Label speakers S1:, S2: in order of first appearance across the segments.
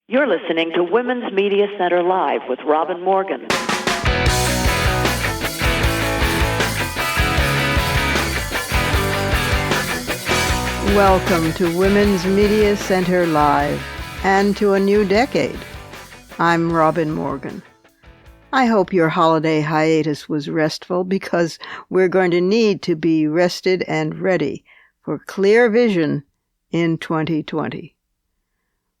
S1: You're listening to Women's Media Center Live with Robin Morgan.
S2: Welcome to Women's Media Center Live and to a new decade. I'm Robin Morgan. I hope your holiday hiatus was restful because we're going to need to be rested and ready for clear vision in 2020.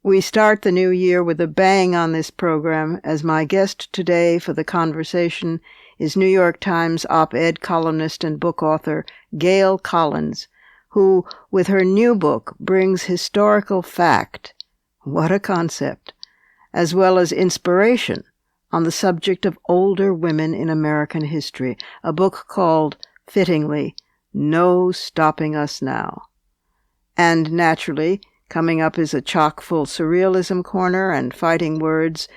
S2: We start the new year with a bang on this program, as my guest today for the conversation is New York Times op-ed columnist and book author Gail Collins, who, with her new book, brings historical fact, what a concept, as well as inspiration on the subject of older women in American history, a book called, fittingly, No Stopping Us Now. And naturally, coming up is a chock-full surrealism corner and fighting words,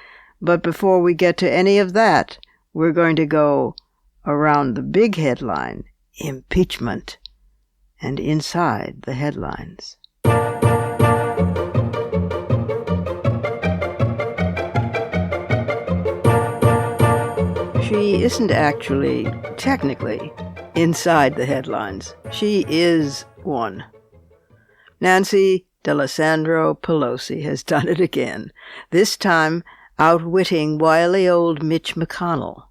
S2: but before we get to any of that, we're going to go around the big headline, impeachment, and inside the headlines. She isn't actually, technically, inside the headlines. She is one. Nancy D'Alessandro Pelosi has done it again, this time outwitting wily old Mitch McConnell.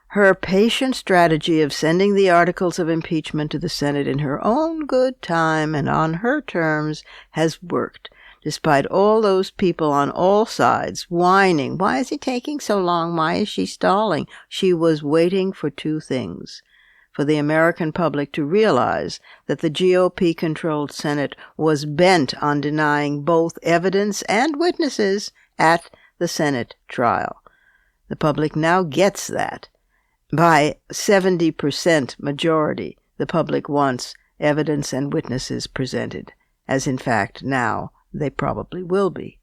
S2: Her patient strategy of sending the articles of impeachment to the Senate in her own good time and on her terms has worked, despite all those people on all sides whining, "Why is it taking so long? Why is she stalling?" She was waiting for two things: for the American public to realize that the GOP-controlled Senate was bent on denying both evidence and witnesses at the Senate trial. The public now gets that. By 70% majority, the public wants evidence and witnesses presented, as in fact now they probably will be.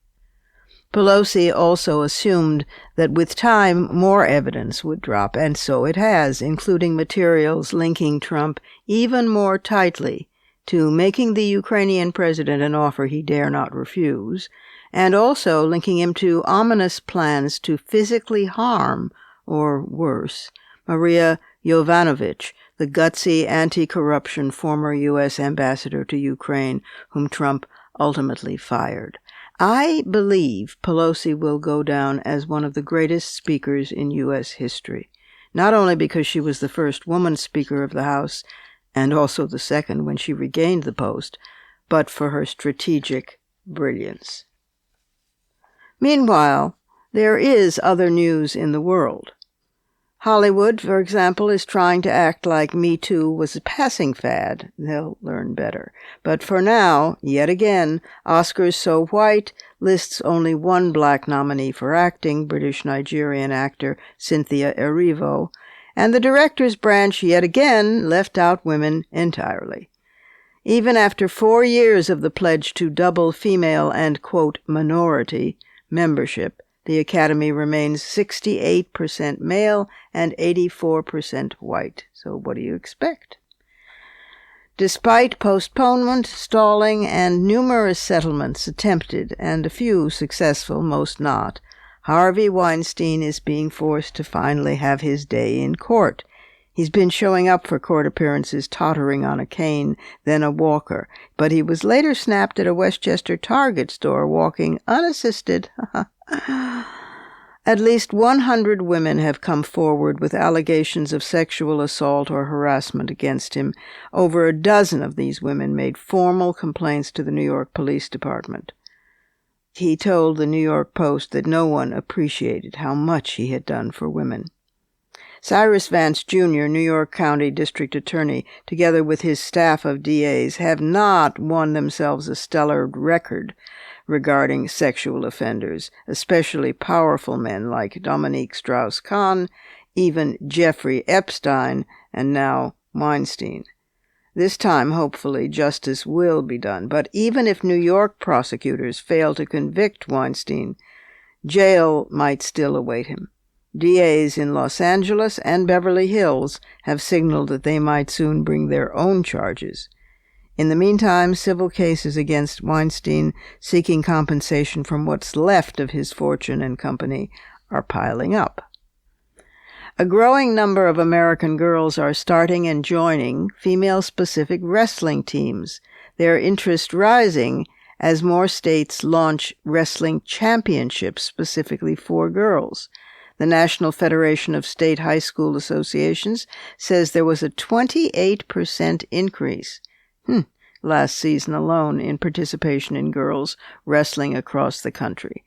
S2: Pelosi also assumed that with time more evidence would drop, and so it has, including materials linking Trump even more tightly to making the Ukrainian president an offer he dare not refuse, and also linking him to ominous plans to physically harm, or worse, Maria Yovanovitch, the gutsy anti-corruption former U.S. ambassador to Ukraine, whom Trump ultimately fired. I believe Pelosi will go down as one of the greatest speakers in U.S. history, not only because she was the first woman Speaker of the House, and also the second when she regained the post, but for her strategic brilliance. Meanwhile, there is other news in the world. Hollywood, for example, is trying to act like Me Too was a passing fad. They'll learn better. But for now, yet again, Oscars So White lists only one black nominee for acting, British-Nigerian actor Cynthia Erivo, and the director's branch yet again left out women entirely. Even after 4 years of the pledge to double female and, quote, minority membership, the Academy remains 68% male and 84% white. So what do you expect? Despite postponement, stalling, and numerous settlements attempted, and a few successful, most not, Harvey Weinstein is being forced to finally have his day in court. He's been showing up for court appearances tottering on a cane, then a walker, but he was later snapped at a Westchester Target store walking unassisted. At least 100 women have come forward with allegations of sexual assault or harassment against him. Over a dozen of these women made formal complaints to the New York Police Department. He told the New York Post that no one appreciated how much he had done for women. Cyrus Vance, Jr., New York County District Attorney, together with his staff of DAs, have not won themselves a stellar record regarding sexual offenders, especially powerful men like Dominique Strauss-Kahn, even Jeffrey Epstein, and now Weinstein. This time, hopefully, justice will be done. But even if New York prosecutors fail to convict Weinstein, jail might still await him. DAs in Los Angeles and Beverly Hills have signaled that they might soon bring their own charges. In the meantime, civil cases against Weinstein seeking compensation from what's left of his fortune and company are piling up. A growing number of American girls are starting and joining female-specific wrestling teams, their interest rising as more states launch wrestling championships specifically for girls. The National Federation of State High School Associations says there was a 28% increase last season alone in participation in girls wrestling across the country.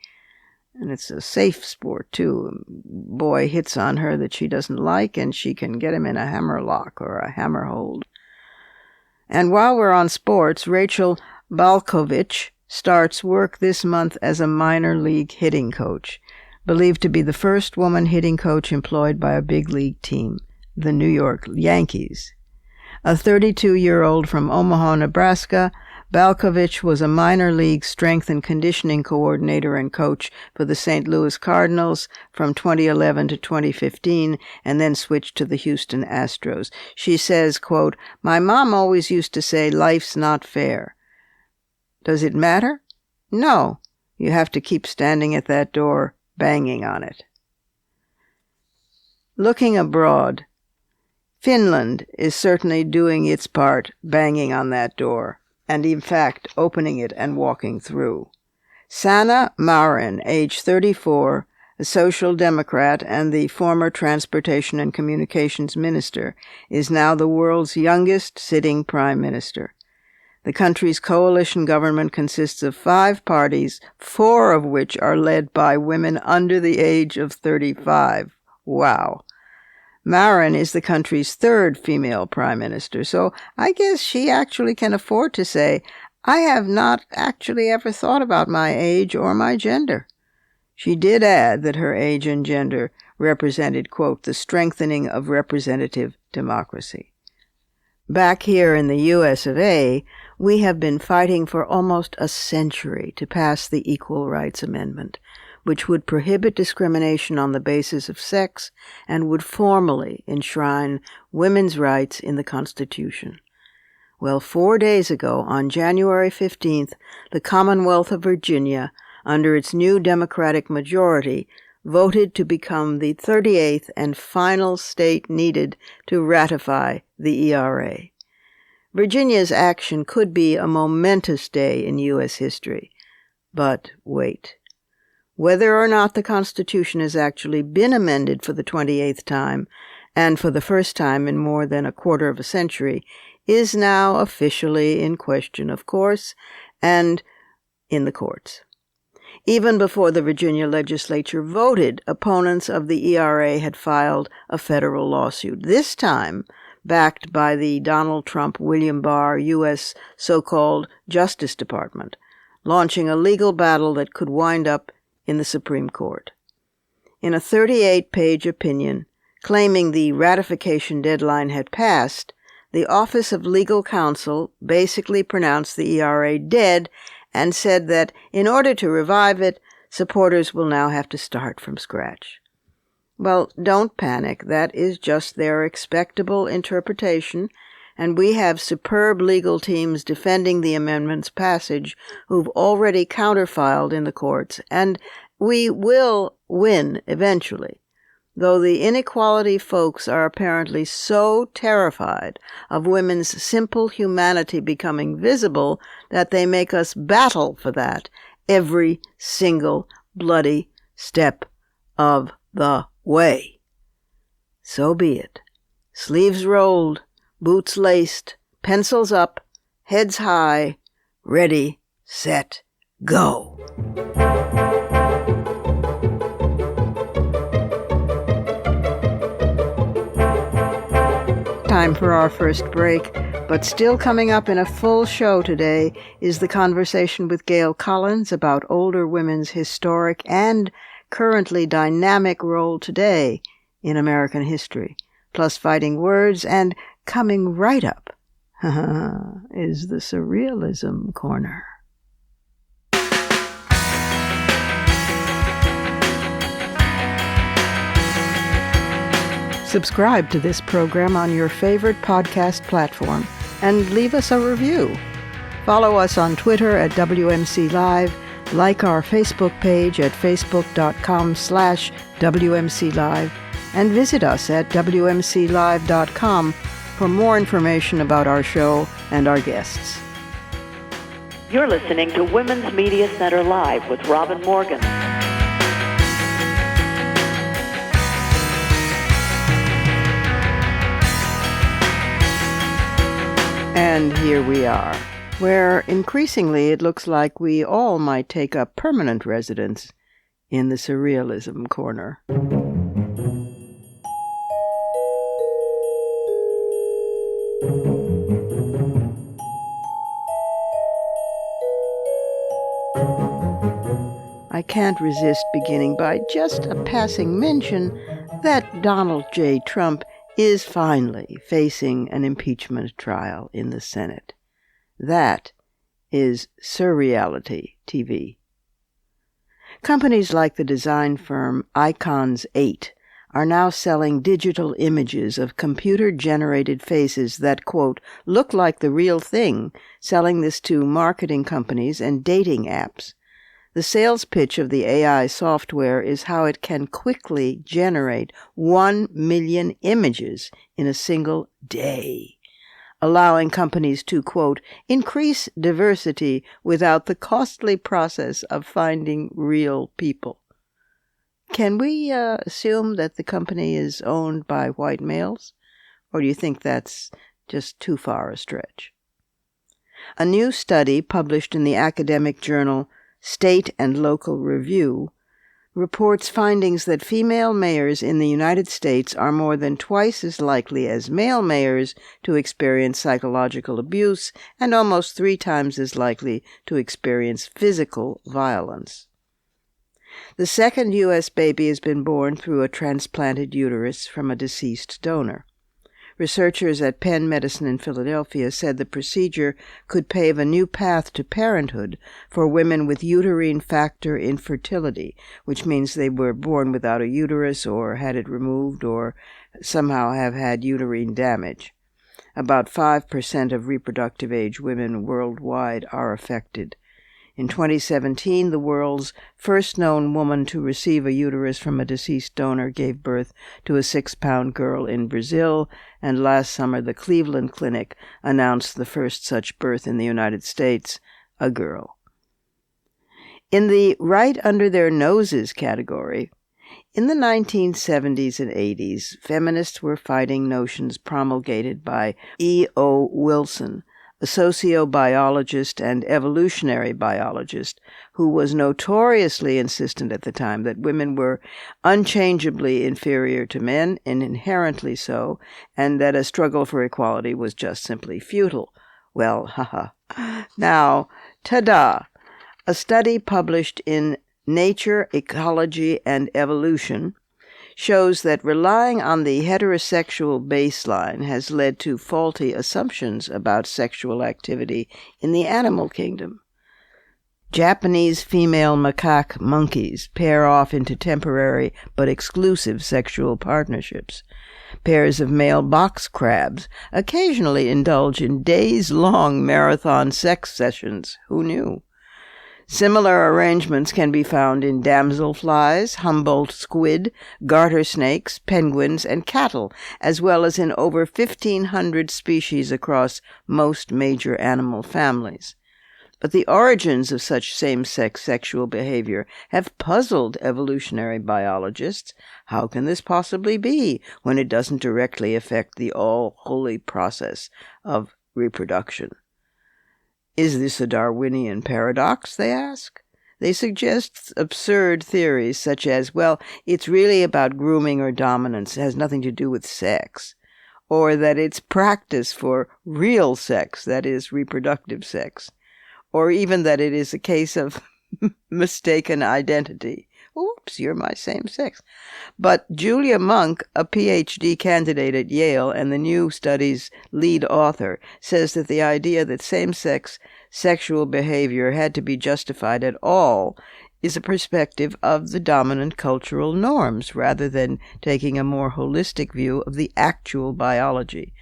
S2: And it's a safe sport, too. A boy hits on her that she doesn't like, and she can get him in a hammerlock or a hammer hold. And while we're on sports, Rachel Balkovich starts work this month as a minor league hitting coach, believed to be the first woman hitting coach employed by a big league team, the New York Yankees. A 32-year-old from Omaha, Nebraska, Balkovich was a minor league strength and conditioning coordinator and coach for the St. Louis Cardinals from 2011 to 2015 and then switched to the Houston Astros. She says, quote, "My mom always used to say life's not fair. Does it matter? No. You have to keep standing at that door, banging on it." Looking abroad, Finland is certainly doing its part banging on that door, and in fact opening it and walking through. Sanna Marin, age 34, a social democrat and the former transportation and communications minister, is now the world's youngest sitting prime minister. The country's coalition government consists of 5 parties, 4 of which are led by women under the age of 35. Wow. Marin is the country's 3rd female prime minister, so I guess she actually can afford to say, "I have not actually ever thought about my age or my gender." She did add that her age and gender represented, quote, "the strengthening of representative democracy." Back here in the U.S. of A., we have been fighting for almost a century to pass the Equal Rights Amendment, which would prohibit discrimination on the basis of sex and would formally enshrine women's rights in the Constitution. Well, 4 days ago, on January 15th, the Commonwealth of Virginia, under its new Democratic majority, voted to become the 38th and final state needed to ratify the ERA. Virginia's action could be a momentous day in U.S. history. But wait. Whether or not the Constitution has actually been amended for the 28th time, and for the first time in more than a quarter of a century, is now officially in question, of course, and in the courts. Even before the Virginia legislature voted, opponents of the ERA had filed a federal lawsuit, this time backed by the Donald Trump William Barr U.S. so-called Justice Department, launching a legal battle that could wind up in the Supreme Court. In a 38-page opinion, claiming the ratification deadline had passed, the Office of Legal Counsel basically pronounced the ERA dead and said that in order to revive it, supporters will now have to start from scratch. Well, don't panic. That is just their expectable interpretation, and we have superb legal teams defending the amendment's passage who've already counterfiled in the courts, and we will win eventually, though the inequality folks are apparently so terrified of women's simple humanity becoming visible that they make us battle for that every single bloody step of the way. So be it. Sleeves rolled, boots laced, pencils up, heads high, ready, set, go. Time for our first break, but still coming up in a full show today is the conversation with Gail Collins about older women's historic and currently dynamic role today in American history, plus fighting words, and coming right up is the Surrealism Corner. Subscribe to this program on your favorite podcast platform and leave us a review. Follow us on Twitter at WMC Live, like our Facebook page at facebook.com/WMC Live, and visit us at WMCLive.com for more information about our show and our guests.
S1: You're listening to Women's Media Center Live with Robin Morgan.
S2: And here we are, where increasingly it looks like we all might take up permanent residence in the surrealism corner. I can't resist beginning by just a passing mention that Donald J. Trump is finally facing an impeachment trial in the Senate. That is Surreality TV. Companies like the design firm Icons 8 are now selling digital images of computer-generated faces that, quote, look like the real thing, selling this to marketing companies and dating apps. The sales pitch of the AI software is how it can quickly generate 1 million images in a single day, allowing companies to, quote, increase diversity without the costly process of finding real people. Can we assume that the company is owned by white males? Or do you think that's just too far a stretch? A new study published in the academic journal State and Local Review reports findings that female mayors in the United States are more than twice as likely as male mayors to experience psychological abuse and almost 3 times as likely to experience physical violence. The second U.S. baby has been born through a transplanted uterus from a deceased donor. Researchers at Penn Medicine in Philadelphia said the procedure could pave a new path to parenthood for women with uterine factor infertility, which means they were born without a uterus or had it removed or somehow have had uterine damage. About 5% of reproductive age women worldwide are affected. In 2017, the world's first known woman to receive a uterus from a deceased donor gave birth to a 6-pound girl in Brazil, and last summer the Cleveland Clinic announced the first such birth in the United States, a girl. In the right under their noses category, in the 1970s and 80s, feminists were fighting notions promulgated by E.O. Wilson, a sociobiologist and evolutionary biologist who was notoriously insistent at the time that women were unchangeably inferior to men, and inherently so, and that a struggle for equality was just simply futile. Well, Now, ta-da! A study published in Nature, Ecology, and Evolution shows that relying on the heterosexual baseline has led to faulty assumptions about sexual activity in the animal kingdom. Japanese female macaque monkeys pair off into temporary but exclusive sexual partnerships. Pairs of male box crabs occasionally indulge in days-long marathon sex sessions. Who knew? Similar arrangements can be found in damselflies, Humboldt squid, garter snakes, penguins, and cattle, as well as in over 1,500 species across most major animal families. But the origins of such same-sex sexual behavior have puzzled evolutionary biologists. How can this possibly be when it doesn't directly affect the all-holy process of reproduction? Is this a Darwinian paradox, they ask? They suggest absurd theories such as, well, it's really about grooming or dominance, it has nothing to do with sex, or that it's practice for real sex, that is, reproductive sex, or even that it is a case of mistaken identity. Oops, you're my same sex. But Julia Monk, a PhD candidate at Yale and the new study's lead author, says that the idea that same-sex sexual behavior had to be justified at all is a perspective of the dominant cultural norms rather than taking a more holistic view of the actual biology.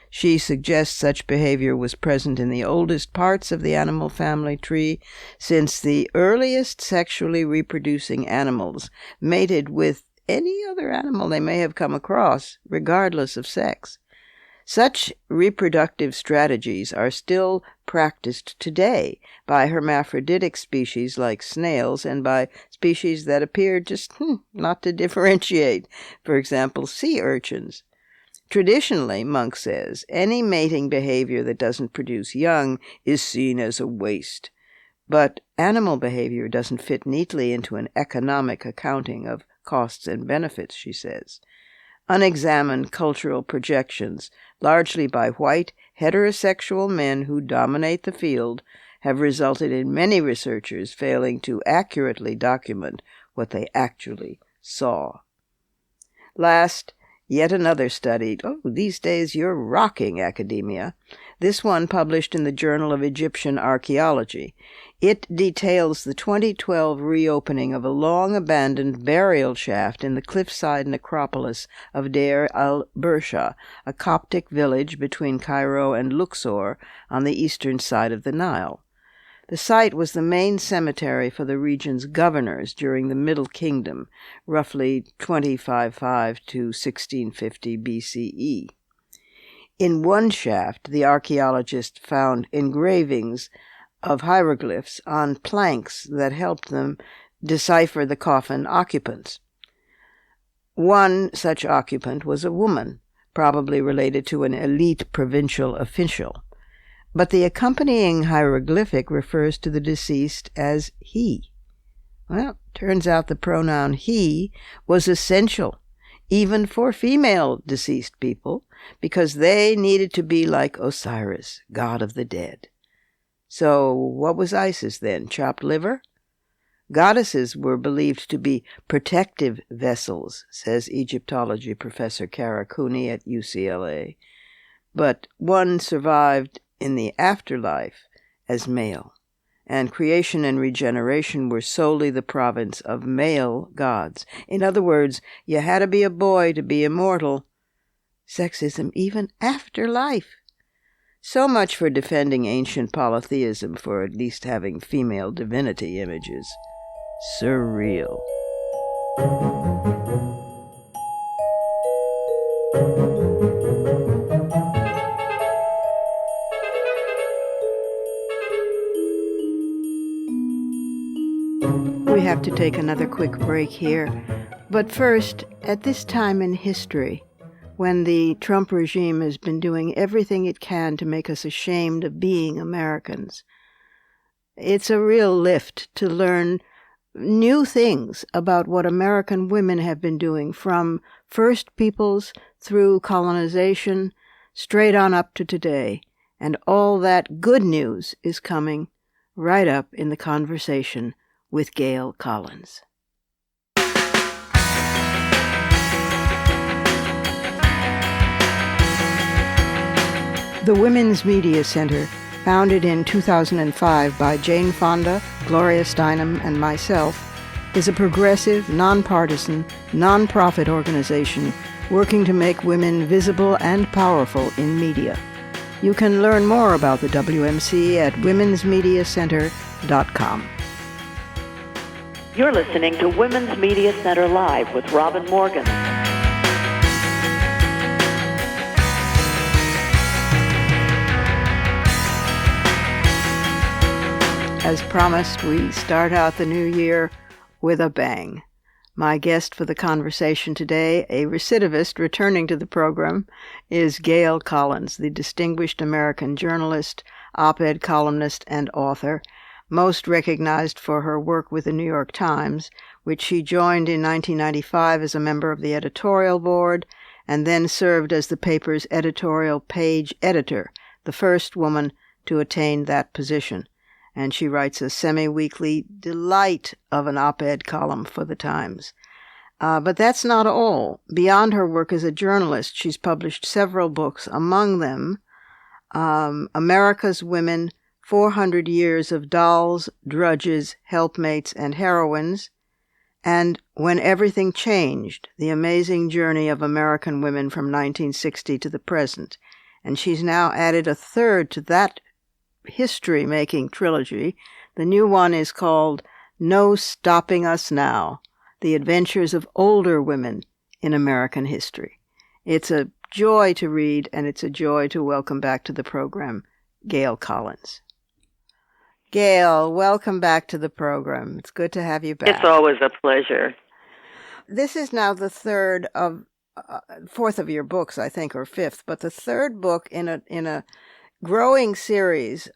S2: She suggests such behavior was present in the oldest parts of the animal family tree, since the earliest sexually reproducing animals mated with any other animal they may have come across, regardless of sex. Such reproductive strategies are still practiced today by hermaphroditic species like snails and by species that appear just not to differentiate, for example, sea urchins. Traditionally, Monk says, any mating behavior that doesn't produce young is seen as a waste. But animal behavior doesn't fit neatly into an economic accounting of costs and benefits, she says. Unexamined cultural projections, largely by white, heterosexual men who dominate the field, have resulted in many researchers failing to accurately document what they actually saw. Last, yet another study. Oh, these days you're rocking, academia. This one published in the Journal of Egyptian Archaeology. It details the 2012 reopening of a long-abandoned burial shaft in the cliffside necropolis of Deir al-Bersha, a Coptic village between Cairo and Luxor on the eastern side of the Nile. The site was the main cemetery for the region's governors during the Middle Kingdom, roughly 2550 to 1650 BCE. In one shaft, the archaeologist found engravings of hieroglyphs on planks that helped them decipher the coffin occupants. One such occupant was a woman, probably related to an elite provincial official. But the accompanying hieroglyphic refers to the deceased as he. Well, turns out the pronoun he was essential, even for female deceased people, because they needed to be like Osiris, god of the dead. So what was Isis then? Chopped liver? Goddesses were believed to be protective vessels, says Egyptology professor Kara Cooney at UCLA. But one survived in the afterlife as male, and creation and regeneration were solely the province of male gods. In other words, you had to be a boy to be immortal. Sexism even after life. So much for defending ancient polytheism for at least having female divinity images. Surreal. We have to take another quick break here. But first, at this time in history, when the Trump regime has been doing everything it can to make us ashamed of being Americans, it's a real lift to learn new things about what American women have been doing from First Peoples through colonization, straight on up to today. And all that good news is coming right up in the conversation with Gail Collins. The Women's Media Center, founded in 2005 by Jane Fonda, Gloria Steinem, and myself, is a progressive, nonpartisan, nonprofit organization working to make women visible and powerful in media. You can learn more about the WMC at womensmediacenter.com.
S1: You're listening to Women's Media Center Live with Robin Morgan.
S2: As promised, we start out the new year with a bang. My guest for the conversation today, a recidivist returning to the program, is Gail Collins, the distinguished American journalist, op-ed columnist, and author, most recognized for her work with the New York Times, which she joined in 1995 as a member of the editorial board, and then served as the paper's editorial page editor, the first woman to attain that position. And she writes a semi-weekly delight of an op-ed column for the Times. But that's not all. Beyond her work as a journalist, she's published several books, among them America's Women, 400 Years of Dolls, Drudges, Helpmates, and Heroines, and When Everything Changed, The Amazing Journey of American Women from 1960 to the Present. and she's now added a third to that history-making trilogy. The new one is called No Stopping Us Now: The Adventures of Older Women in American History. It's a joy to read, and it's a joy to welcome back to the program Gail Collins. Gail, welcome back to the program. It's good to have you back.
S3: It's always a pleasure.
S2: This is now the fourth of your books, I think, or fifth, but the third book in a growing series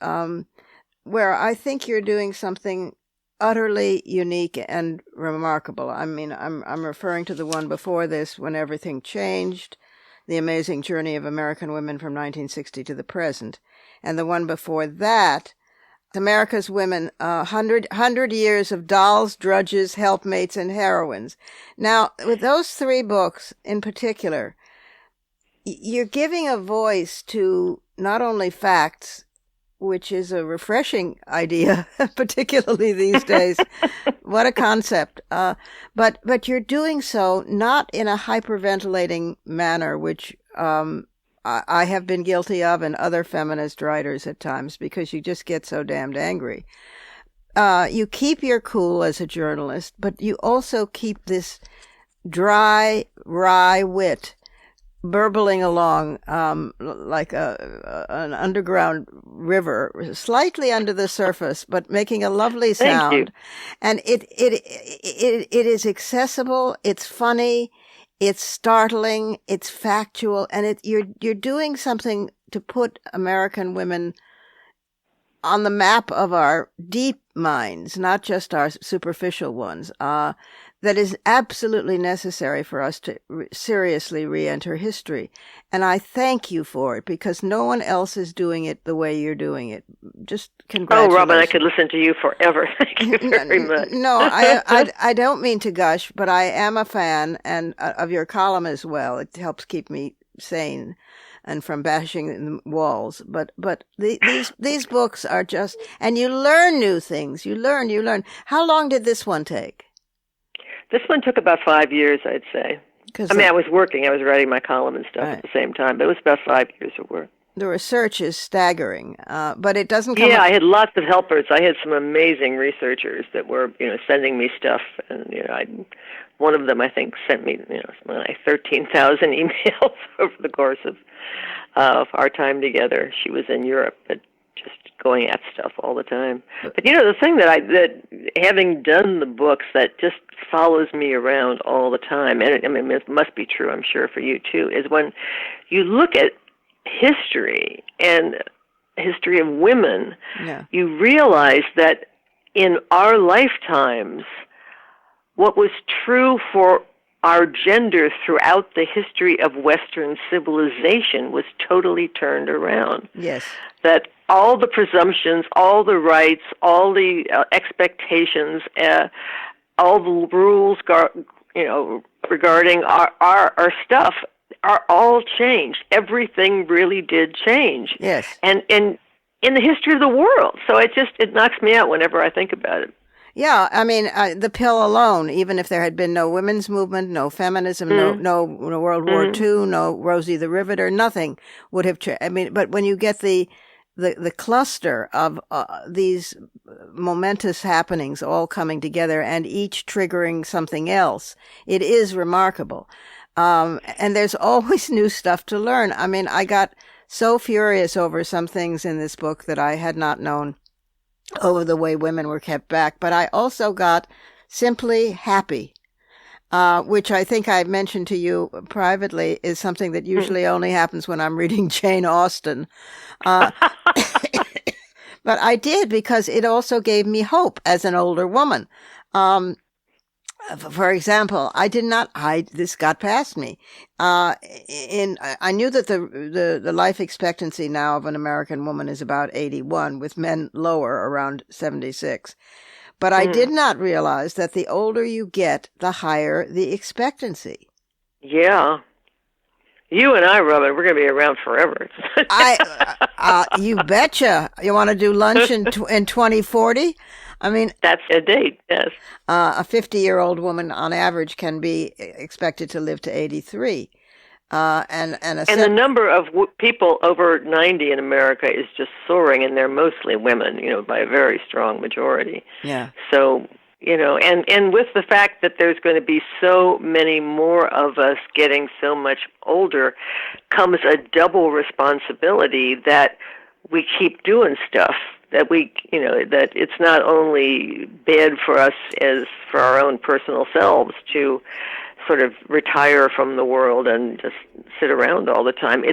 S2: where I think you're doing something utterly unique and remarkable. I mean, I'm referring to the one before this, When Everything Changed, The Amazing Journey of American Women from 1960 to the Present, and the one before that, America's Women, 100 Years of Dolls, Drudges, Helpmates, and Heroines. Now, with those three books in particular, you're giving a voice to not only facts, which is a refreshing idea, particularly these days. What a concept. But you're doing so not in a hyperventilating manner, which I have been guilty of, and other feminist writers at times, because you just get so damned angry. You keep your cool as a journalist, but you also keep this dry, wry wit burbling along like an underground river, slightly under the surface, but making a lovely sound.
S3: Thank you.
S2: And it is accessible. It's funny. It's startling. It's factual, and you're doing something to put American women on the map of our deep minds, not just our superficial ones. That is absolutely necessary for us to seriously re-enter history. And I thank you for it, because no one else is doing it the way you're doing it. Just congratulations.
S3: Oh, Robin, I could listen to you forever. Thank you very much.
S2: No, I don't mean to gush, but I am a fan and of your column as well. It helps keep me sane and from bashing the walls. But these books are just, and you learn new things. You learn. How long did this one take?
S3: This one took about 5 years, I'd say. I was working. I was writing my column and stuff at the same time, but it was about 5 years of work.
S2: The research is staggering, but it doesn't come...
S3: Yeah, I had lots of helpers. I had some amazing researchers that were, sending me stuff, and, one of them, I think, sent me, something like 13,000 emails over the course of our time together. She was in Europe, but just going at stuff all the time. But the thing that having done the books, that just follows me around all the time, and it must be true, I'm sure, for you too, is when you look at history and history of women, you realize that in our lifetimes, what was true for our gender throughout the history of Western civilization was totally turned around.
S2: Yes.
S3: That all the presumptions, all the rights, all the expectations, all the rules, regarding our stuff are all changed. Everything really did change.
S2: Yes.
S3: And in the history of the world. So it knocks me out whenever I think about it.
S2: Yeah, I mean, the pill alone, even if there had been no women's movement, no feminism, no World War II, no Rosie the Riveter, nothing would have changed. I mean, but when you get the cluster of these momentous happenings all coming together and each triggering something else, it is remarkable. And there's always new stuff to learn. I mean, I got so furious over some things in this book that I had not known, over the way women were kept back, but I also got simply happy, which I think I mentioned to you privately is something that usually only happens when I'm reading Jane Austen. But I did, because it also gave me hope as an older woman. For example, this got past me. I knew that the life expectancy now of an American woman is about 81, with men lower, around 76. But I did not realize that the older you get, the higher the expectancy.
S3: Yeah. You and I, Robin, we're going to be around forever.
S2: You betcha. You want to do lunch in 2040? I mean,
S3: that's a date, yes.
S2: A 50-year-old woman on average can be expected to live to 83.
S3: And the number of people over 90 in America is just soaring, and they're mostly women, by a very strong majority.
S2: Yeah.
S3: So, and with the fact that there's going to be so many more of us getting so much older, comes a double responsibility that we keep doing stuff, that that it's not only bad for us as for our own personal selves to sort of retire from the world and just sit around all the time.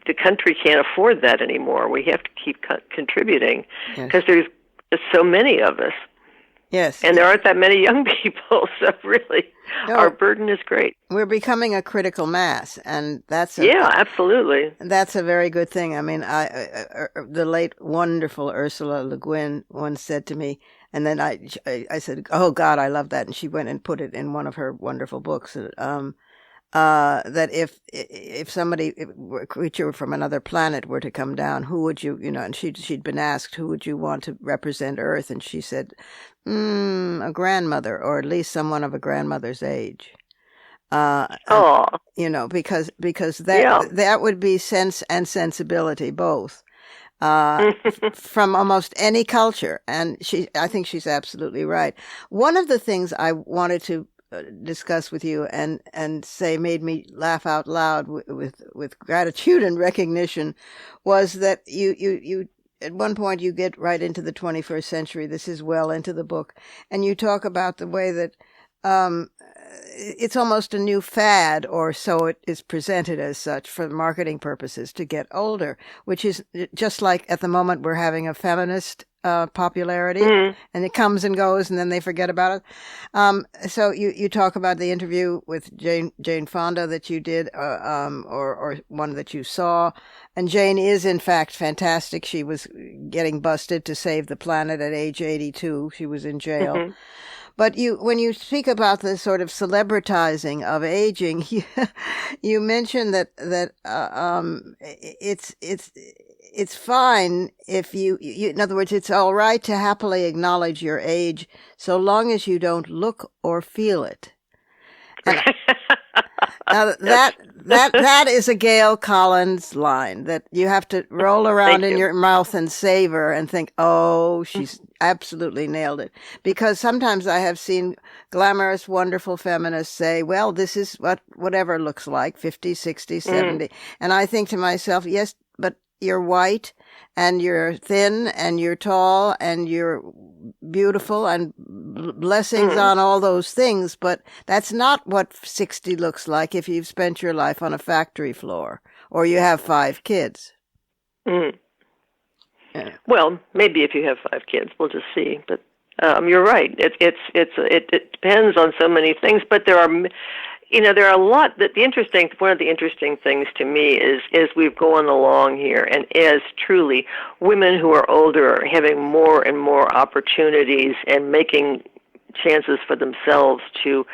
S3: The country can't afford that anymore. We have to keep contributing because there's just so many of us.
S2: Yes.
S3: And there aren't that many young people, so really, our burden is great.
S2: We're becoming a critical mass, and
S3: absolutely.
S2: That's a very good thing. I mean, the late wonderful Ursula Le Guin once said to me, and then I said, "Oh God, I love that," and she went and put it in one of her wonderful books. That if somebody, a creature from another planet were to come down, who would you, and she'd been asked, who would you want to represent Earth? And she said, a grandmother, or at least someone of a grandmother's age. Because that would be sense and sensibility both. From almost any culture. And I think she's absolutely right. One of the things I wanted to discuss with you and say made me laugh out loud with gratitude and recognition was that you at one point you get right into the 21st century. This is well into the book, and you talk about the way that it's almost a new fad, or so it is presented as such for marketing purposes, to get older, which is just like at the moment we're having a feminist popularity, and it comes and goes, and then they forget about it. So you talk about the interview with Jane Fonda that you did, or one that you saw, and Jane is in fact fantastic. She was getting busted to save the planet at age 82. She was in jail. Mm-hmm. But when you speak about the sort of celebritizing of aging, you mention that it's fine if you in other words, it's all right to happily acknowledge your age so long as you don't look or feel it. Now that is a Gail Collins line that you have to roll around in your mouth and savor and think, oh, she's absolutely nailed it. Because sometimes I have seen glamorous, wonderful feminists say, well, this is what whatever looks like, 50, 60, 70. And I think to myself, yes, but you're white and you're thin and you're tall and you're beautiful, and blessings on all those things. But that's not what 60 looks like if you've spent your life on a factory floor or you have 5 kids.
S3: Well, maybe if you have 5 kids, we'll just see. But you're right. It depends on so many things. But there are a lot that one of the interesting things to me is as we've gone along here, and as truly women who are older are having more and more opportunities and making chances for themselves to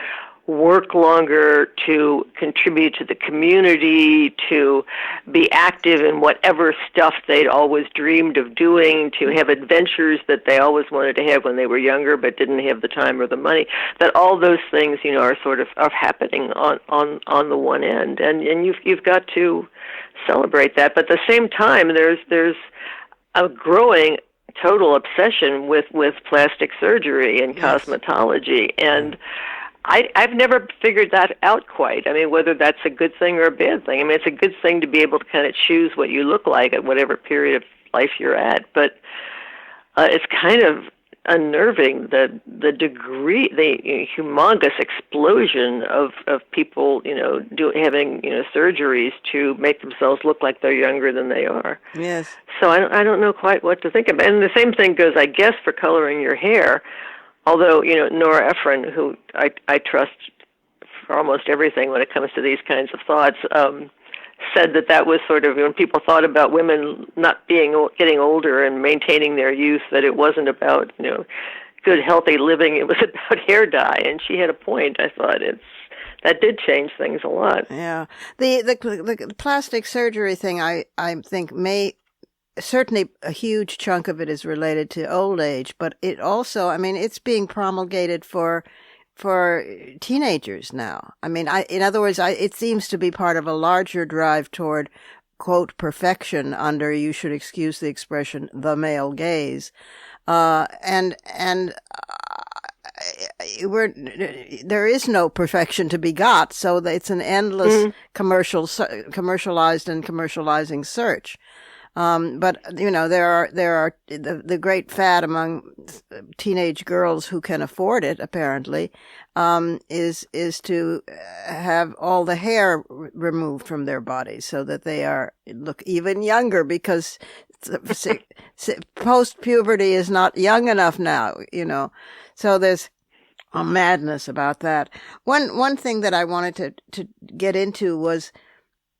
S3: work longer, to contribute to the community, to be active in whatever stuff they'd always dreamed of doing, to have adventures that they always wanted to have when they were younger but didn't have the time or the money, that all those things, are sort of happening on the one end. And you've got to celebrate that. But at the same time, there's a growing total obsession with plastic surgery and cosmetology, and I've never figured that out quite. I mean, whether that's a good thing or a bad thing. I mean, it's a good thing to be able to kind of choose what you look like at whatever period of life you're at, but it's kind of unnerving the degree, the humongous explosion of people, having surgeries to make themselves look like they're younger than they are.
S2: Yes.
S3: So I don't know quite what to think about. And the same thing goes, I guess, for coloring your hair. Although, Nora Ephron, who I trust for almost everything when it comes to these kinds of thoughts, said that was sort of, when people thought about women not getting older and maintaining their youth, that it wasn't about, good, healthy living. It was about hair dye. And she had a point. I thought that did change things a lot.
S2: Yeah. The plastic surgery thing, I think certainly a huge chunk of it is related to old age, but it also, it's being promulgated for for teenagers now. I mean, in other words, it seems to be part of a larger drive toward, quote, perfection under, you should excuse the expression, the male gaze. And there is no perfection to be got, so it's an endless commercialized and commercializing search. But there are the great fad among teenage girls who can afford it, apparently, is to have all the hair removed from their bodies so that they look even younger, because post-puberty is not young enough now, So there's a madness about that. One thing that I wanted to get into was,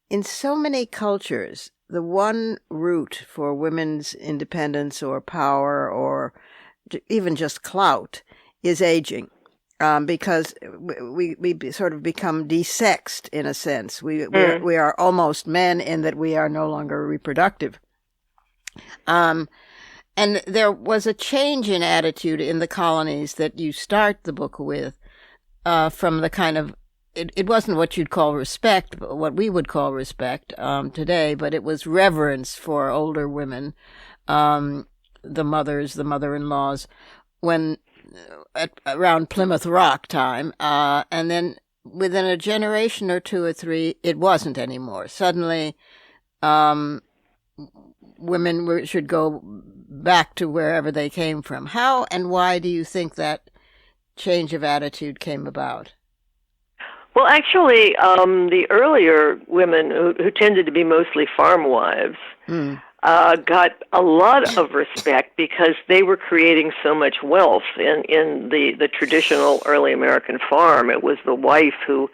S2: in so many cultures, the one route for women's independence or power or even just clout is aging, because we sort of become desexed in a sense. We are almost men in that we are no longer reproductive. And there was a change in attitude in the colonies that you start the book with, from the kind of, it wasn't what you'd call respect, but what we would call respect today, but it was reverence for older women, the mothers, the mother-in-laws, when around Plymouth Rock time, and then within a generation or two or three, it wasn't anymore. Suddenly, women should go back to wherever they came from. How and why do you think that change of attitude came about?
S3: Well, actually, the earlier women, who tended to be mostly farm wives, got a lot of respect because they were creating so much wealth in the traditional early American farm. It was the wife who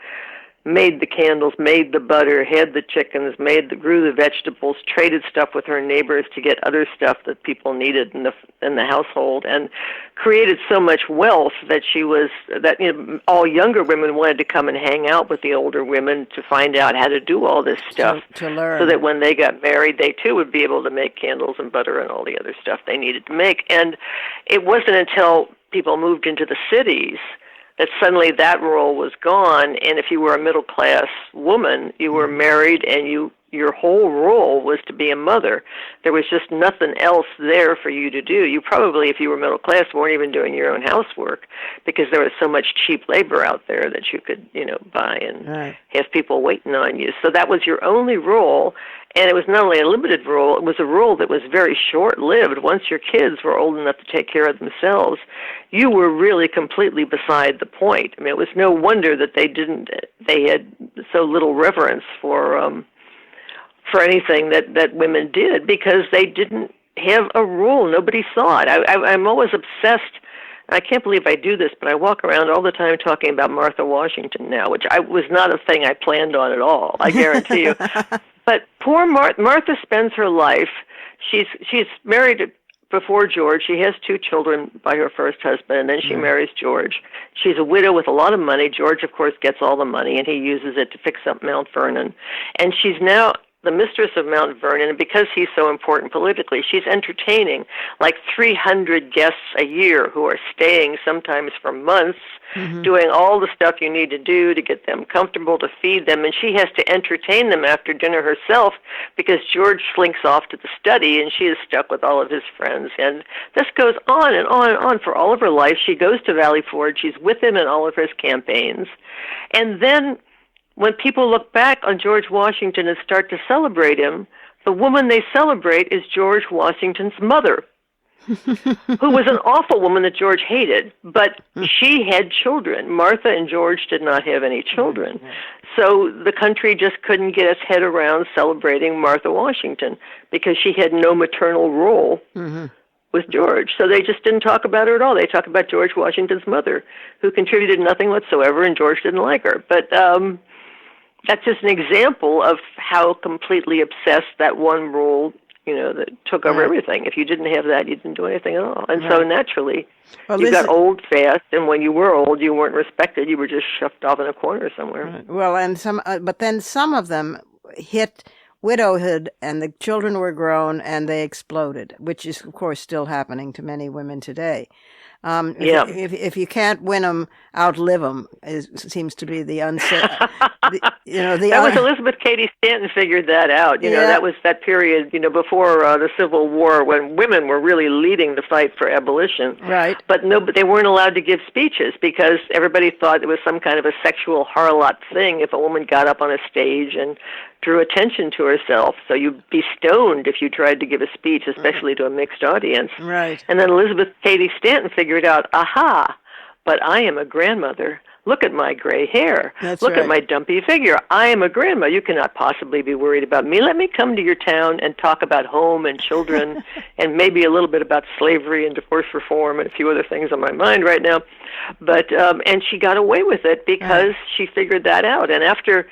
S3: made the candles, made the butter, had the chickens, grew the vegetables, traded stuff with her neighbors to get other stuff that people needed in the household, and created so much wealth that all younger women wanted to come and hang out with the older women to find out how to do all this stuff,
S2: to learn,
S3: so that when they got married, they too would be able to make candles and butter and all the other stuff they needed to make. And it wasn't until people moved into the cities that suddenly that role was gone, and if you were a middle-class woman, you were married, and your whole role was to be a mother. There was just nothing else there for you to do. You probably, if you were middle-class, weren't even doing your own housework, because there was so much cheap labor out there that you could, buy and have people waiting on you. So that was your only role, and it was not only a limited role, it was a role that was very short-lived. Once your kids were old enough to take care of themselves, you were really completely beside the point. I mean, it was no wonder that they had so little reverence for anything that women did, because they didn't have a rule. Nobody saw it. I'm always obsessed. I can't believe I do this, but I walk around all the time talking about Martha Washington now, which was not a thing I planned on at all, I guarantee you. But poor Martha spends her life, she's married before George. She has 2 children by her first husband, and then she marries George. She's a widow with a lot of money. George, of course, gets all the money, and he uses it to fix up Mount Vernon. And she's now the mistress of Mount Vernon, and because he's so important politically, she's entertaining like 300 guests a year who are staying sometimes for months, doing all the stuff you need to do to get them comfortable, to feed them, and she has to entertain them after dinner herself, because George slinks off to the study and she is stuck with all of his friends. And this goes on and on and on for all of her life. She goes to Valley Forge. She's with him in all of his campaigns. And then when people look back on George Washington and start to celebrate him, the woman they celebrate is George Washington's mother, who was an awful woman that George hated, but she had children. Martha and George did not have any children. So the country just couldn't get its head around celebrating Martha Washington because she had no maternal role with George. So they just didn't talk about her at all. They talked about George Washington's mother, who contributed nothing whatsoever, and George didn't like her. But that's just an example of how completely obsessed that one role, that took over everything. If you didn't have that, you didn't do anything at all. And so naturally, you got old fast, and when you were old, you weren't respected. You were just shoved off in a corner somewhere.
S2: Right. Well, and but then some of them hit widowhood, and the children were grown, and they exploded, which is, of course, still happening to many women today.
S3: Yeah.
S2: If you can't win them, outlive them. Seems to be the unsaid.
S3: That was Elizabeth Cady Stanton figured that out. That was that period, before the Civil War, when women were really leading the fight for abolition.
S2: Right.
S3: But they weren't allowed to give speeches because everybody thought it was some kind of a sexual harlot thing if a woman got up on a stage and drew attention to herself. So you'd be stoned if you tried to give a speech, especially to a mixed audience.
S2: Right.
S3: And then Elizabeth Cady Stanton figured out, aha, but I am a grandmother. Look at my gray hair. Look at my dumpy figure. I am a grandma. You cannot possibly be worried about me. Let me come to your town and talk about home and children and maybe a little bit about slavery and divorce reform and a few other things on my mind right now. But and she got away with it because she figured that out. And after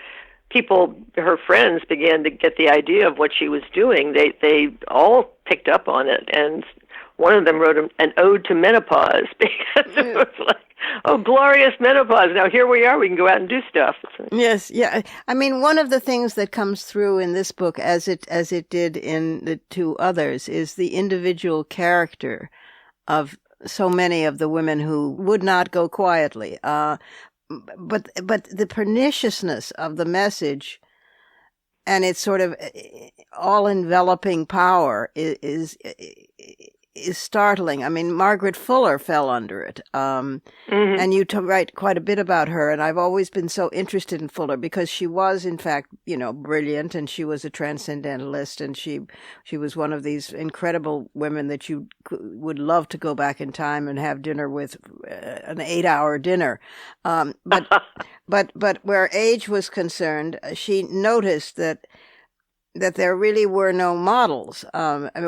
S3: her friends began to get the idea of what she was doing, they all picked up on it. And one of them wrote an ode to menopause because it was like, oh, glorious menopause. Now here we are. We can go out and do stuff.
S2: Yes, yeah. I mean, one of the things that comes through in this book, as it did in the two others, is the individual character of so many of the women who would not go quietly. But the perniciousness of the message and its sort of all-enveloping power is startling. I mean, Margaret Fuller fell under it. And you write quite a bit about her, and I've always been so interested in Fuller because she was, in fact, brilliant, and she was a transcendentalist, and she was one of these incredible women that you would love to go back in time and have dinner with, an 8-hour dinner. But where age was concerned, she noticed that there really were no models,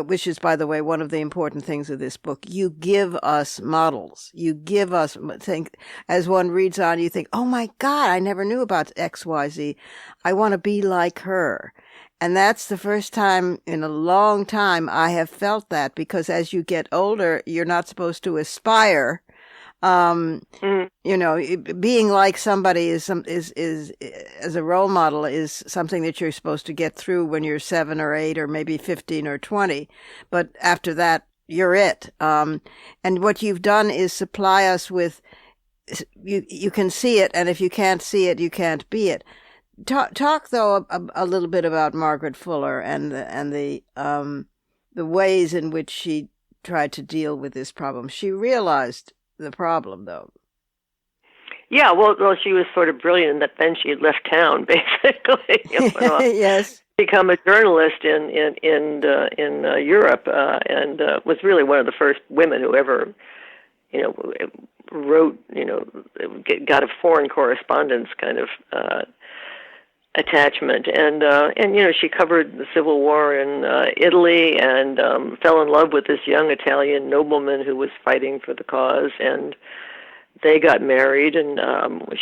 S2: which is, by the way, one of the important things of this book. You give us models. You give us, as one reads on, you think, oh my God, I never knew about XYZ. I want to be like her. And that's the first time in a long time I have felt that, because as you get older, you're not supposed to aspire. Being like somebody is as a role model is something that you're supposed to get through when you're 7 or 8 or maybe 15 or 20. But after that, you're it. And what you've done is supply us with, you can see it, and if you can't see it, you can't be it. Talk though a little bit about Margaret Fuller and the ways in which she tried to deal with this problem. She realized the problem, though.
S3: Yeah, well, she was sort of brilliant in that then she left town, basically.
S2: Yes.
S3: Become a journalist in Europe, and was really one of the first women who ever, wrote, got a foreign correspondence kind of attachment, and she covered the Civil War in Italy, and fell in love with this young Italian nobleman who was fighting for the cause, and they got married, and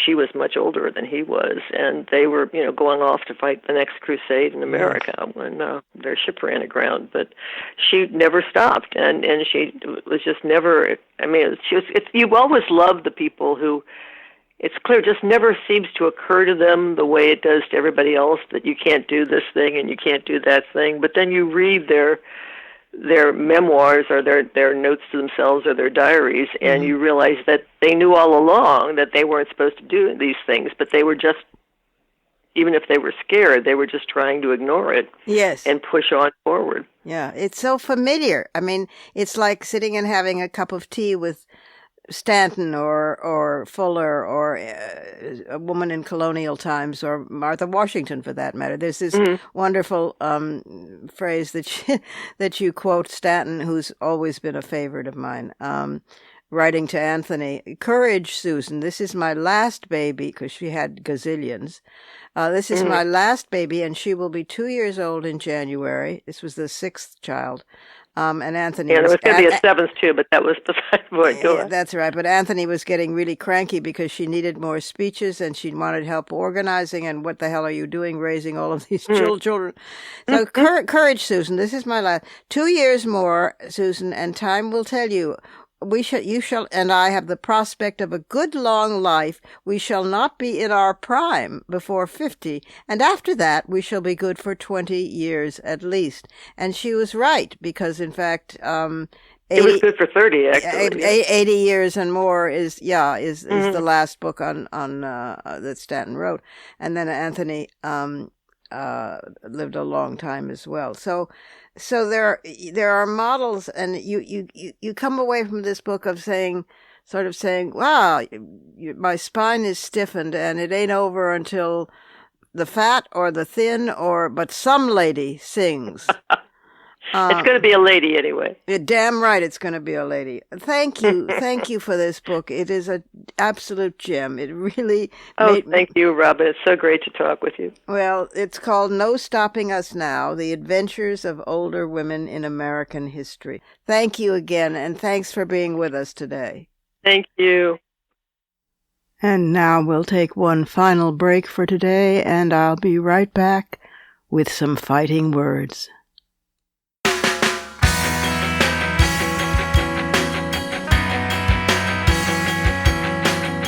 S3: she was much older than he was, and they were going off to fight the next crusade in America when their ship ran aground. But she never stopped, and she was just never. I mean, you always love the people who, it's clear, just never seems to occur to them the way it does to everybody else that you can't do this thing and you can't do that thing. But then you read their memoirs or their notes to themselves or their diaries, and you realize that they knew all along that they weren't supposed to do these things, but they were just, even if they were scared, they were just trying to ignore it.
S2: Yes.
S3: And push on forward.
S2: Yeah, it's so familiar. I mean, it's like sitting and having a cup of tea with Stanton or Fuller or a woman in colonial times, or Martha Washington for that matter. There's this wonderful phrase that you quote Stanton, who's always been a favorite of mine, writing to Anthony, "Courage, Susan, this is my last baby," because she had gazillions. "This is my last baby, and she will be 2 years old in January." This was the 6th child. And Anthony
S3: there was going to be a 7th too, but that was beside the point.
S2: Yeah, that's right. But Anthony was getting really cranky because she needed more speeches and she wanted help organizing. And what the hell are you doing raising all of these children? So courage, Susan. This is my last 2 years more, Susan, and time will tell you. You shall, and I have the prospect of a good long life. We shall not be in our prime before 50, and after that we shall be good for 20 years at least. And she was right, because in fact,
S3: It was good for 30, actually.
S2: 80 years and more is the last book on that Stanton wrote, and then Anthony lived a long time as well. So there are models, and you come away from this book of saying, wow, my spine is stiffened, and it ain't over until the fat or the thin but some lady sings.
S3: It's going to be a lady anyway.
S2: Damn right it's going to be a lady. Thank you for this book. It is an absolute gem. It really...
S3: Thank you, Robin. It's so great to talk with you.
S2: Well, it's called No Stopping Us Now, The Adventures of Older Women in American History. Thank you again, and thanks for being with us today.
S3: Thank you.
S2: And now we'll take one final break for today, and I'll be right back with some fighting words.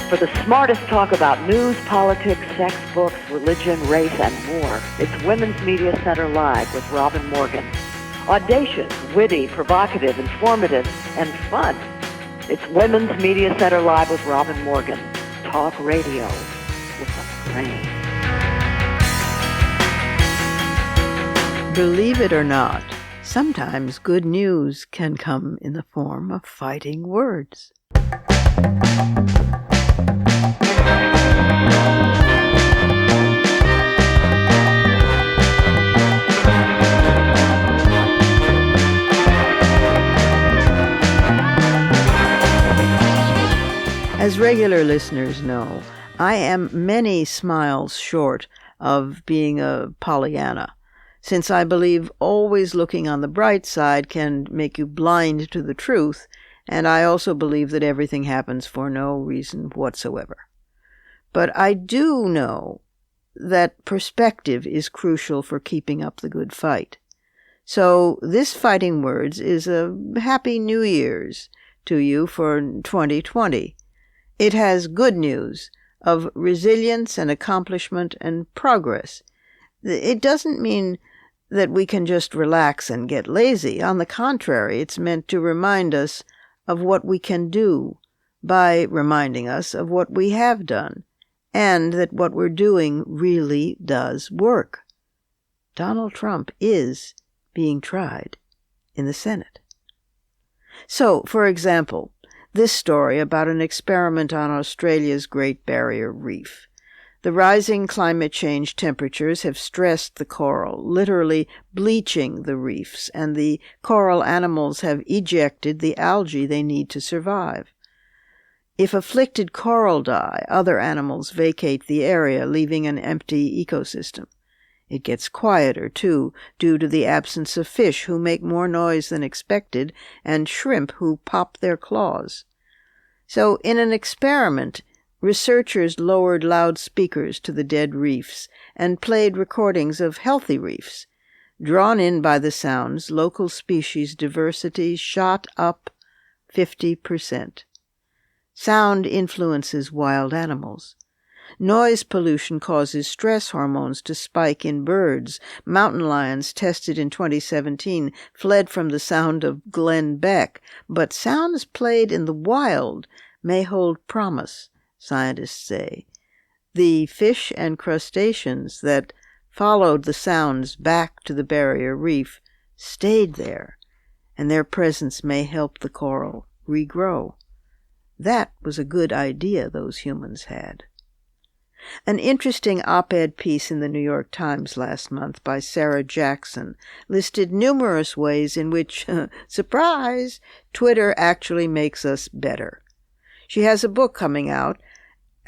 S1: For the smartest talk about news, politics, sex, books, religion, race, and more, it's Women's Media Center Live with Robin Morgan. Audacious, witty, provocative, informative, and fun. It's Women's Media Center Live with Robin Morgan. Talk radio with a brain.
S2: Believe it or not, sometimes good news can come in the form of fighting words. As regular listeners know, I am many smiles short of being a Pollyanna, since I believe always looking on the bright side can make you blind to the truth, and I also believe that everything happens for no reason whatsoever. But I do know that perspective is crucial for keeping up the good fight. So this Fighting Words is a Happy New Year's to you for 2020. It has good news of resilience and accomplishment and progress. It doesn't mean that we can just relax and get lazy. On the contrary, it's meant to remind us of what we can do by reminding us of what we have done, and that what we're doing really does work. Donald Trump is being tried in the Senate. So, for example, this story about an experiment on Australia's Great Barrier Reef. The rising climate change temperatures have stressed the coral, literally bleaching the reefs, and the coral animals have ejected the algae they need to survive. If afflicted coral die, other animals vacate the area, leaving an empty ecosystem. It gets quieter, too, due to the absence of fish who make more noise than expected, and shrimp who pop their claws. So, in an experiment, researchers lowered loudspeakers to the dead reefs and played recordings of healthy reefs. Drawn in by the sounds, local species diversity shot up 50%. Sound influences wild animals. Noise pollution causes stress hormones to spike in birds. Mountain lions tested in 2017 fled from the sound of Glenn Beck, but sounds played in the wild may hold promise, scientists say. The fish and crustaceans that followed the sounds back to the barrier reef stayed there, and their presence may help the coral regrow. That was a good idea those humans had. An interesting op-ed piece in the New York Times last month by Sarah Jackson listed numerous ways in which, surprise, Twitter actually makes us better. She has a book coming out,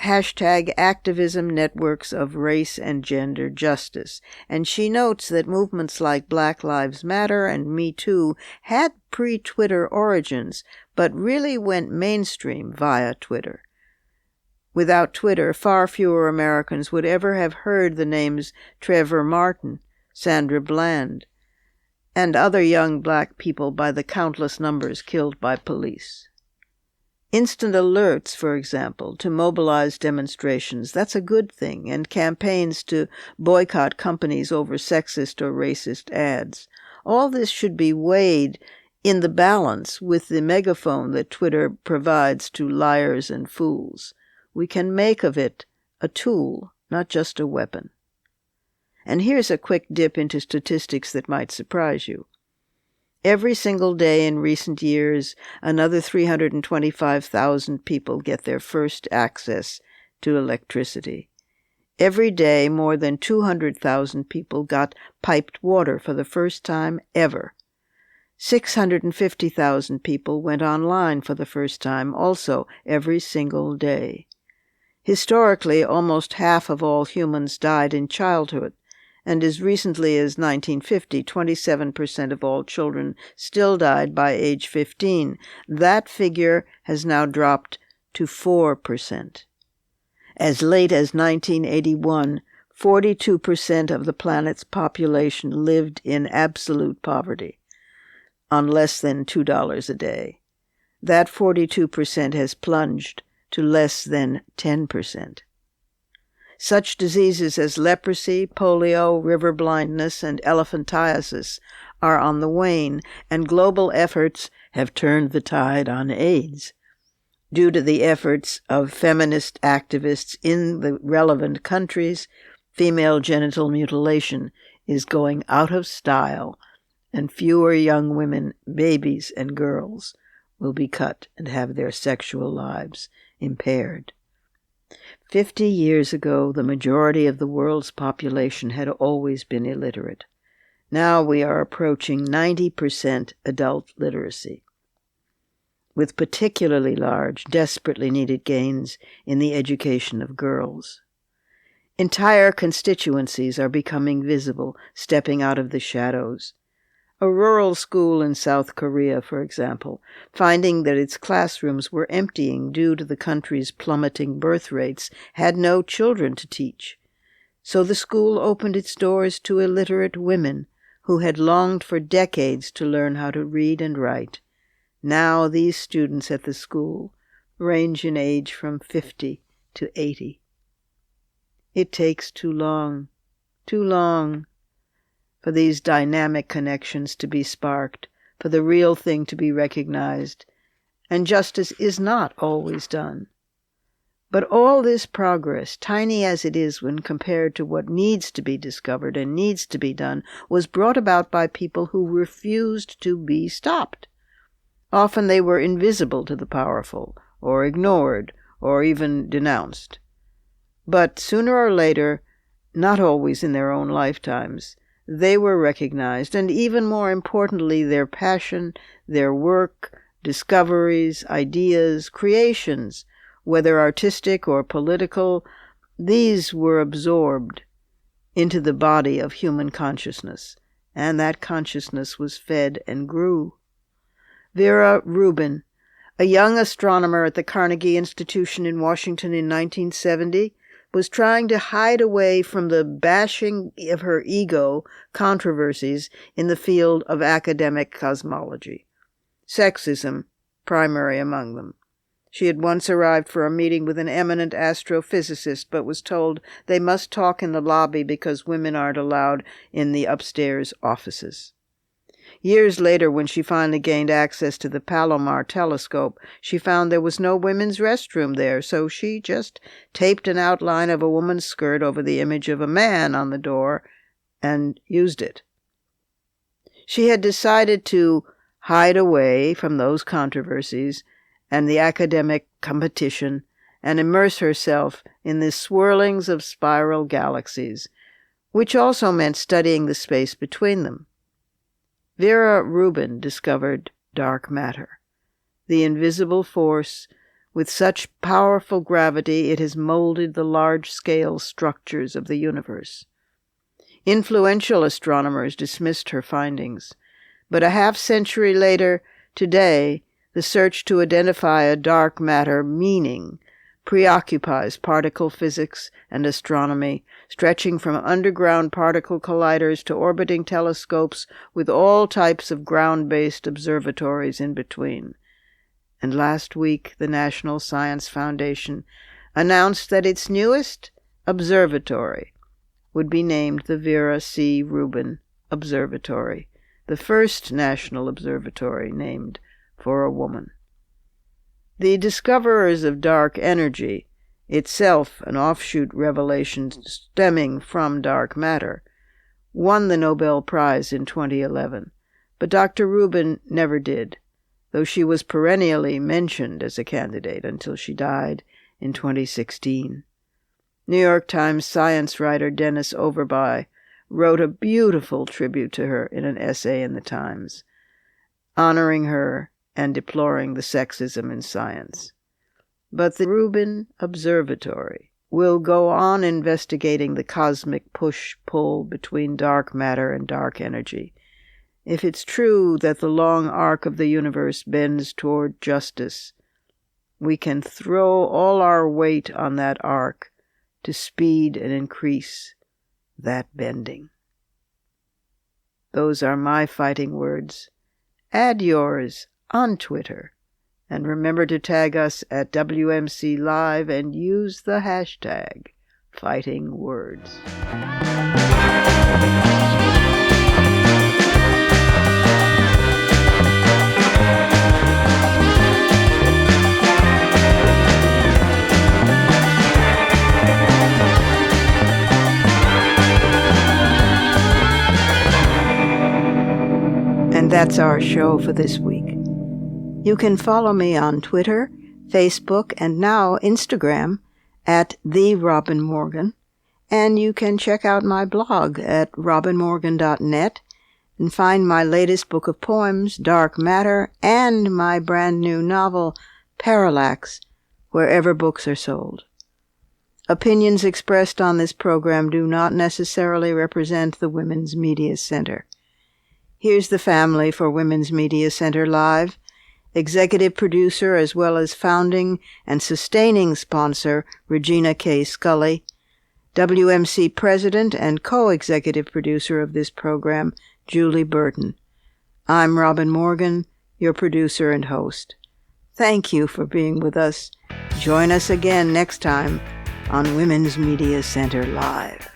S2: #Activism Networks of Race and Gender Justice, and she notes that movements like Black Lives Matter and Me Too had pre-Twitter origins, but really went mainstream via Twitter. Without Twitter, far fewer Americans would ever have heard the names Trevor Martin, Sandra Bland, and other young black people by the countless numbers killed by police. Instant alerts, for example, to mobilize demonstrations, that's a good thing, and campaigns to boycott companies over sexist or racist ads. All this should be weighed in the balance with the megaphone that Twitter provides to liars and fools. We can make of it a tool, not just a weapon. And here's a quick dip into statistics that might surprise you. Every single day in recent years, another 325,000 people get their first access to electricity. Every day, more than 200,000 people got piped water for the first time ever. 650,000 people went online for the first time, also every single day. Historically, almost half of all humans died in childhood, and as recently as 1950, 27% of all children still died by age 15. That figure has now dropped to 4%. As late as 1981, 42% of the planet's population lived in absolute poverty, on less than $2 a day. That 42% has plunged to less than 10%. Such diseases as leprosy, polio, river blindness, and elephantiasis are on the wane, and global efforts have turned the tide on AIDS. Due to the efforts of feminist activists in the relevant countries, female genital mutilation is going out of style, and fewer young women, babies, and girls will be cut and have their sexual lives impaired. 50 years ago, the majority of the world's population had always been illiterate. Now we are approaching 90% adult literacy, with particularly large, desperately needed gains in the education of girls. Entire constituencies are becoming visible, stepping out of the shadows. A rural school in South Korea, for example, finding that its classrooms were emptying due to the country's plummeting birth rates, had no children to teach. So the school opened its doors to illiterate women who had longed for decades to learn how to read and write. Now these students at the school range in age from 50 to 80. It takes too long for these dynamic connections to be sparked, for the real thing to be recognized, and justice is not always done. But all this progress, tiny as it is when compared to what needs to be discovered and needs to be done, was brought about by people who refused to be stopped. Often they were invisible to the powerful, or ignored, or even denounced. But sooner or later, not always in their own lifetimes, they were recognized, and even more importantly, their passion, their work, discoveries, ideas, creations, whether artistic or political, these were absorbed into the body of human consciousness, and that consciousness was fed and grew. Vera Rubin, a young astronomer at the Carnegie Institution in Washington in 1970, was trying to hide away from the bashing of her ego controversies in the field of academic cosmology. Sexism, primary among them. She had once arrived for a meeting with an eminent astrophysicist, but was told they must talk in the lobby because women aren't allowed in the upstairs offices. Years later, when she finally gained access to the Palomar telescope, she found there was no women's restroom there, so she just taped an outline of a woman's skirt over the image of a man on the door and used it. She had decided to hide away from those controversies and the academic competition and immerse herself in the swirlings of spiral galaxies, which also meant studying the space between them. Vera Rubin discovered dark matter, the invisible force with such powerful gravity it has molded the large-scale structures of the universe. Influential astronomers dismissed her findings, but a half-century later, today, the search to identify a dark matter meaning preoccupies particle physics and astronomy, stretching from underground particle colliders to orbiting telescopes with all types of ground-based observatories in between. And last week, the National Science Foundation announced that its newest observatory would be named the Vera C. Rubin Observatory, the first national observatory named for a woman. The discoverers of dark energy, itself an offshoot revelation stemming from dark matter, won the Nobel Prize in 2011, but Dr. Rubin never did, though she was perennially mentioned as a candidate until she died in 2016. New York Times science writer Dennis Overby wrote a beautiful tribute to her in an essay in the Times, honoring her and deploring the sexism in science. But the Rubin Observatory will go on investigating the cosmic push-pull between dark matter and dark energy. If it's true that the long arc of the universe bends toward justice, we can throw all our weight on that arc to speed and increase that bending. Those are my fighting words. Add yours on Twitter, and remember to tag us at WMC Live and use the hashtag Fighting Words. And that's our show for this week. You can follow me on Twitter, Facebook, and now Instagram at The Robin Morgan, and you can check out my blog at robinmorgan.net and find my latest book of poems, Dark Matter, and my brand new novel, Parallax, wherever books are sold. Opinions expressed on this program do not necessarily represent the Women's Media Center. Here's the family for Women's Media Center Live. Executive producer as well as founding and sustaining sponsor, Regina K. Scully. WMC president and co-executive producer of this program, Julie Burton. I'm Robin Morgan, your producer and host. Thank you for being with us. Join us again next time on Women's Media Center Live.